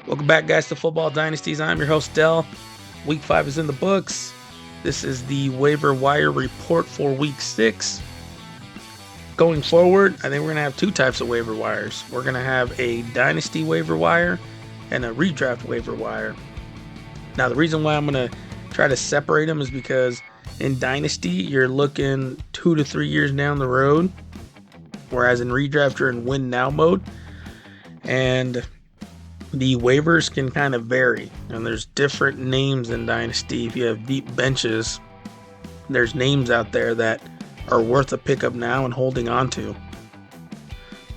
Welcome back, guys, to Football Dynasties. I'm your host, Dell. Week 5 is in the books. This is the waiver wire report for Week 6. Going forward, I think we're going to have two types of waiver wires. We're going to have a Dynasty waiver wire and a ReDraft waiver wire. Now, the reason why I'm going to try to separate them is because in Dynasty, you're looking 2 to 3 years down the road, whereas in ReDraft, you're in win now mode. And the waivers can kind of vary, and there's different names in Dynasty. If you have deep benches, there's names out there that are worth a pickup now and holding on to.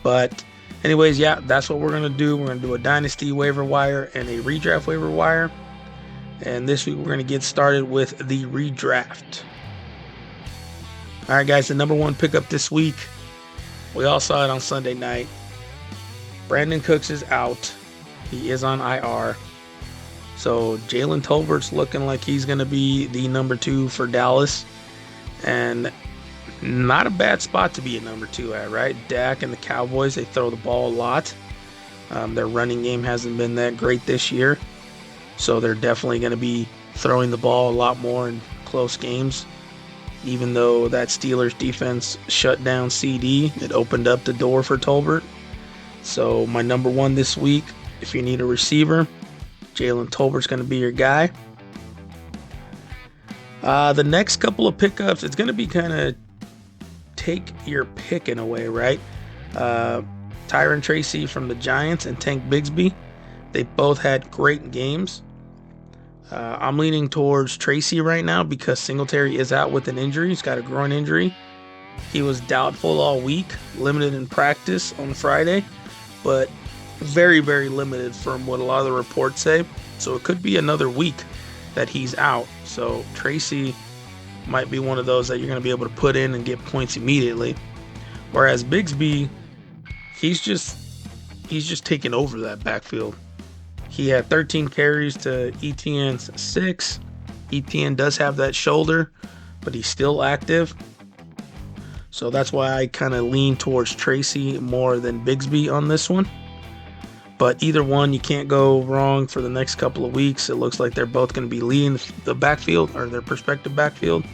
But anyways, yeah, that's what we're going to do. We're going to do a Dynasty waiver wire and a ReDraft waiver wire. And this week we're going to get started with the ReDraft. All right, guys, the number one pickup this week, we all saw it on Sunday night. Brandon Cooks is out. He is on IR. So Jalen Tolbert's looking like he's going to be the number 2 for Dallas. And not a bad spot to be a number 2 at, right? Dak and the Cowboys, they throw the ball a lot. Their running game hasn't been that great this year. So they're definitely going to be throwing the ball a lot more in close games. Even though that Steelers defense shut down CD, it opened up the door for Tolbert. So my number 1 this week, if you need a receiver, Jalen Tolbert's going to be your guy. The next couple of pickups, it's going to be kind of take your pick in a way, right? Tyron Tracy from the Giants and Tank Bigsby, they both had great games. I'm leaning towards Tracy right now because Singletary is out with an injury. He's got a groin injury. He was doubtful all week, limited in practice on Friday, but very, very limited from what a lot of the reports say. So it could be another week that he's out. So Tracy might be one of those that you're going to be able to put in and get points immediately. Whereas Bigsby, he's just taking over that backfield. He had 13 carries to ETN's 6. ETN does have that shoulder, but he's still active. So that's why I kind of lean towards Tracy more than Bigsby on this one. But either one, you can't go wrong for the next couple of weeks. It looks like they're both going to be leading the backfield, or their respective backfield.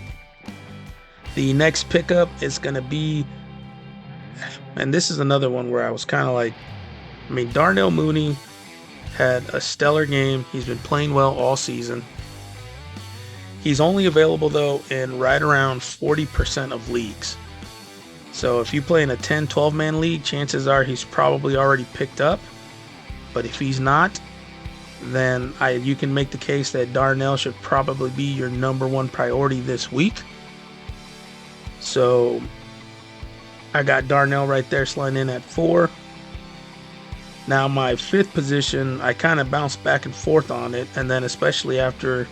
The next pickup is going to be, and this is another one where I was kind of like, Darnell Mooney had a stellar game. He's been playing well all season. He's only available, though, in right around 40% of leagues. So if you play in a 10, 12-man league, chances are he's probably already picked up. But if he's not, then you can make the case that Darnell should probably be your number 1 priority this week. So I got Darnell right there sliding in at 4. Now my 5th position, I kind of bounced back and forth on it. And then especially after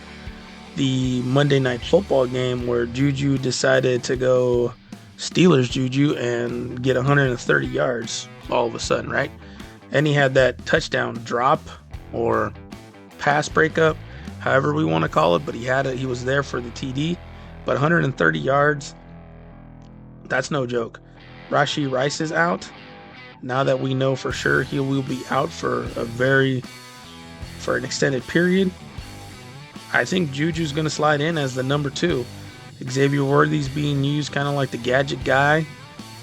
the Monday Night Football game where Juju decided to go Steelers Juju and get 130 yards all of a sudden, right? And he had that touchdown drop or pass breakup, however we want to call it, but he was there for the TD. But 130 yards, that's no joke. Rashee Rice is out. Now that we know for sure he will be out for an extended period, I think Juju's going to slide in as the number 2. Xavier Worthy's being used kind of like the gadget guy,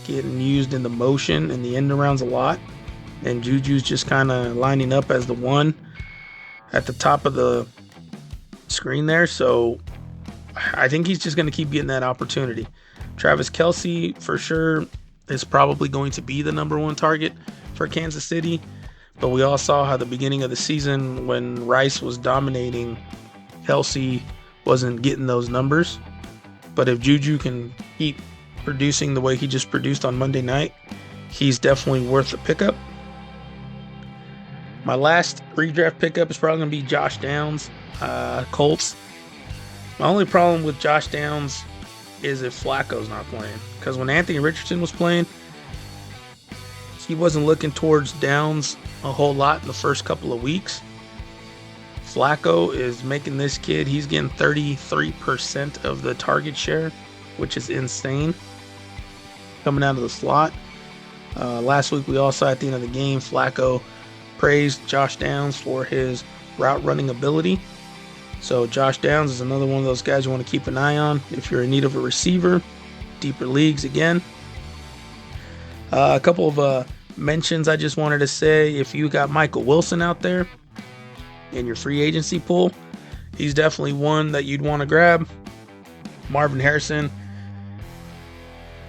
getting used in the motion and the end arounds a lot. And Juju's just kind of lining up as the 1 at the top of the screen there. So I think he's just going to keep getting that opportunity. Travis Kelce, for sure, is probably going to be the number 1 target for Kansas City. But we all saw how the beginning of the season when Rice was dominating, Kelce wasn't getting those numbers. But if Juju can keep producing the way he just produced on Monday night, he's definitely worth the pickup. My last redraft pickup is probably going to be Josh Downs, Colts. My only problem with Josh Downs is if Flacco's not playing. Because when Anthony Richardson was playing, he wasn't looking towards Downs a whole lot in the first couple of weeks. Flacco is making this kid, he's getting 33% of the target share, which is insane. Coming out of the slot. Last week we all saw at the end of the game, Flacco praised Josh Downs for his route running ability. So Josh Downs is another one of those guys you want to keep an eye on if you're in need of a receiver. Deeper leagues again. A couple of mentions I just wanted to say. If you got Michael Wilson out there in your free agency pool, he's definitely one that you'd want to grab. Marvin Harrison,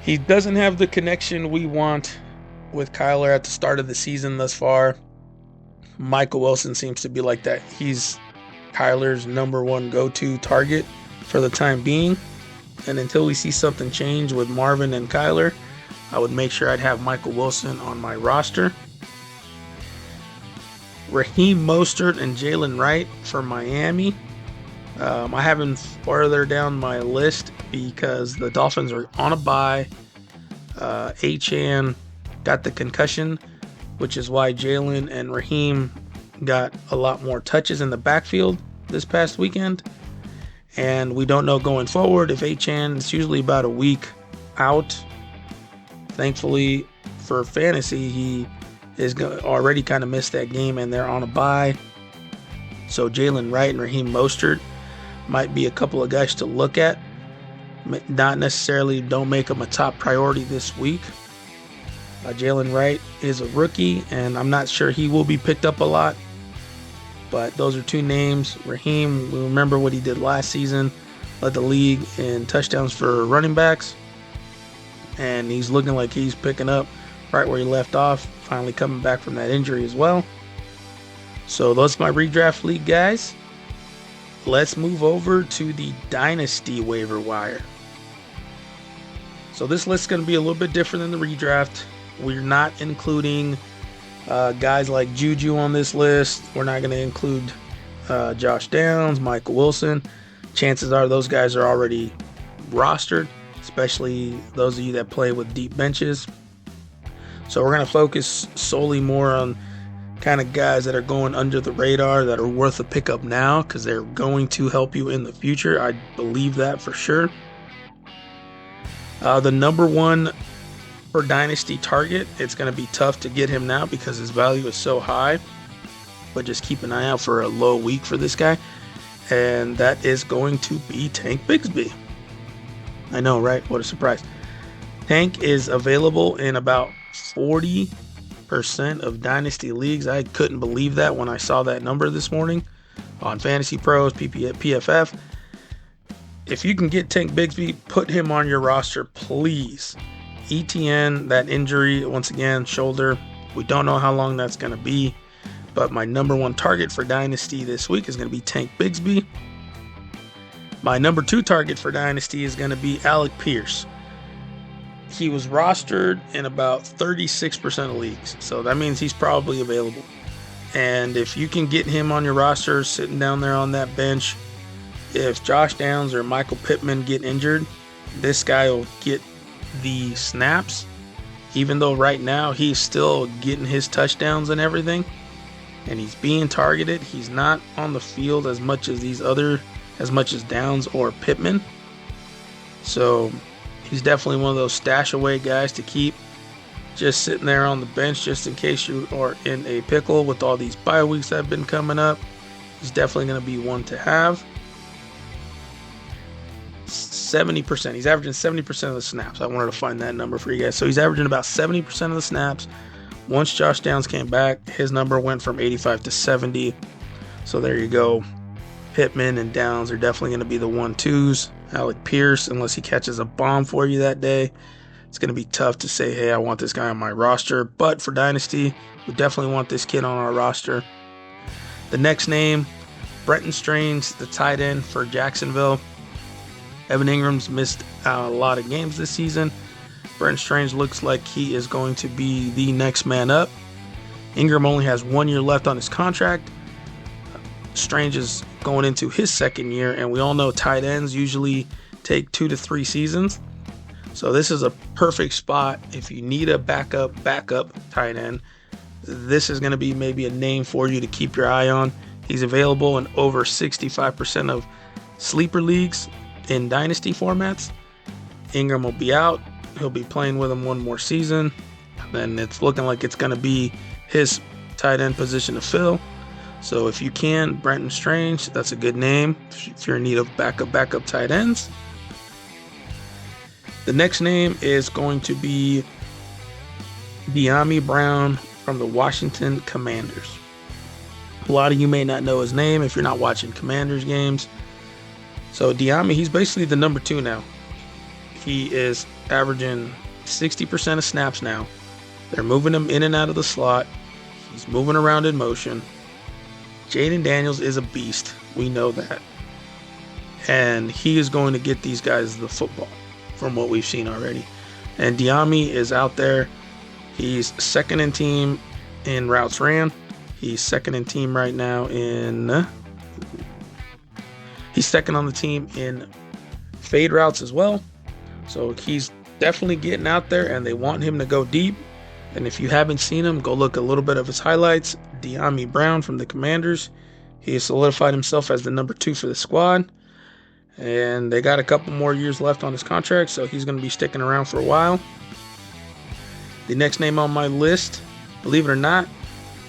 he doesn't have the connection we want with Kyler at the start of the season thus far. Michael Wilson seems to be like that. He's Kyler's number one go-to target for the time being. And until we see something change with Marvin and Kyler, I would make sure I'd have Michael Wilson on my roster. Raheem Mostert and Jalen Wright for Miami. I have him further down my list because the Dolphins are on a bye. Achane got the concussion, which is why Jalen and Raheem got a lot more touches in the backfield this past weekend. And we don't know going forward if Achane is usually about a week out. Thankfully for fantasy, he is already kind of missed that game and they're on a bye. So Jalen Wright and Raheem Mostert might be a couple of guys to look at. Not necessarily don't make them a top priority this week. Jalen Wright is a rookie, and I'm not sure he will be picked up a lot. But those are two names. Raheem, we remember what he did last season. Led the league in touchdowns for running backs. And he's looking like he's picking up right where he left off. Finally coming back from that injury as well. So those are my redraft league guys. Let's move over to the Dynasty waiver wire. So this list is going to be a little bit different than the redraft. We're not including guys like Juju on this list. We're not going to include Josh Downs, Michael Wilson. Chances are those guys are already rostered, especially those of you that play with deep benches. So we're going to focus solely more on kind of guys that are going under the radar that are worth a pickup now because they're going to help you in the future. I believe that for sure. The number one for Dynasty target, it's going to be tough to get him now because his value is so high, but just keep an eye out for a low week for this guy, and that is going to be Tank Bigsby. I know, right? What a surprise. Tank is available in about 40% of Dynasty leagues. I couldn't believe that when I saw that number this morning on Fantasy Pros, PFF. If you can get Tank Bigsby, put him on your roster, please. ETN, that injury, once again, shoulder. We don't know how long that's going to be, but my number one target for Dynasty this week is going to be Tank Bigsby. My number two target for Dynasty is going to be Alec Pierce. He was rostered in about 36% of leagues, so that means he's probably available. And if you can get him on your roster, sitting down there on that bench, if Josh Downs or Michael Pittman get injured, this guy will get the snaps, even though right now he's still getting his touchdowns and everything, and he's being targeted. He's not on the field as much as Downs or Pittman. So he's definitely one of those stash away guys to keep just sitting there on the bench just in case you are in a pickle with all these bye weeks that have been coming up. He's definitely going to be one to have. 70%. He's averaging 70% of the snaps. I wanted to find that number for you guys. So he's averaging about 70% of the snaps. Once Josh Downs came back, his number went from 85 to 70. So there you go. Pittman and Downs are definitely going to be the 1-2s. Alec Pierce, unless he catches a bomb for you that day, it's going to be tough to say, hey, I want this guy on my roster. But for Dynasty, we definitely want this kid on our roster. The next name, Brenton Strange, the tight end for Jacksonville. Evan Ingram's missed a lot of games this season. Brenton Strange looks like he is going to be the next man up. Ingram only has 1 year left on his contract. Strange is going into his second year, and we all know tight ends usually take 2 to 3 seasons. So this is a perfect spot if you need a backup tight end. This is going to be maybe a name for you to keep your eye on. He's available in over 65% of sleeper leagues in Dynasty formats. Ingram will be out. He'll be playing with him one more season. Then it's looking like it's going to be his tight end position to fill. So if you can, Brenton Strange, that's a good name if you're in need of backup tight ends. The next name is going to be Dyami Brown from the Washington Commanders. A lot of you may not know his name if you're not watching Commanders games. So Dyami, he's basically the number 2 now. He is averaging 60% of snaps now. They're moving him in and out of the slot. He's moving around in motion. Jaden Daniels is a beast. We know that. And he is going to get these guys the football from what we've seen already. And Dyami is out there. He's second in team in routes ran. He's second in team right now he's second on the team in fade routes as well. So he's definitely getting out there, and they want him to go deep. And if you haven't seen him, go look a little bit of his highlights. Dyami Brown from the Commanders. He has solidified himself as the number 2 for the squad. And they got a couple more years left on his contract, so he's going to be sticking around for a while. The next name on my list, believe it or not,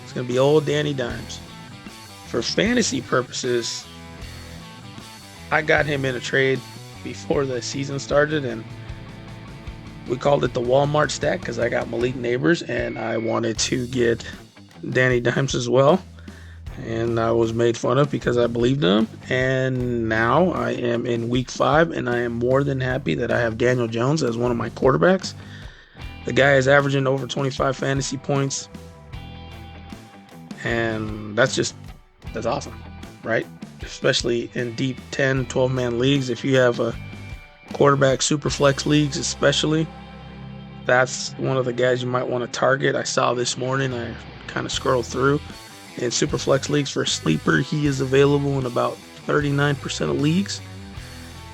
it's going to be old Danny Dimes. For fantasy purposes, I got him in a trade before the season started, and we called it the Walmart stack because I got Malik Neighbors, and I wanted to get Danny Dimes as well. And I was made fun of because I believed in him. And now I am in week 5, and I am more than happy that I have Daniel Jones as one of my quarterbacks. The guy is averaging over 25 fantasy points. And that's awesome, right? Especially in deep 10, 12-man leagues. If you have a quarterback super flex leagues especially, that's one of the guys you might want to target. I saw this morning, I kind of scrolled through. In super flex leagues for a sleeper, he is available in about 39% of leagues.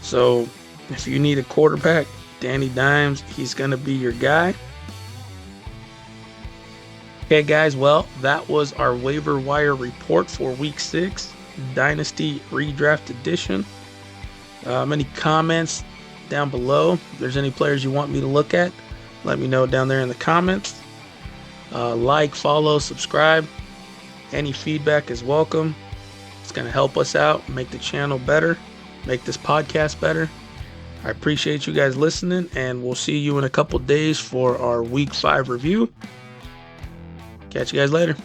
So if you need a quarterback, Danny Dimes, he's going to be your guy. Okay, guys, well, that was our waiver wire report for week 6, Dynasty Redraft Edition. Any comments down below? If there's any players you want me to look at, let me know down there in the comments. Like, follow, subscribe. Any feedback is welcome. It's going to help us out, make the channel better, make this podcast better. I appreciate you guys listening, and we'll see you in a couple days for our week 5 review. Catch you guys later.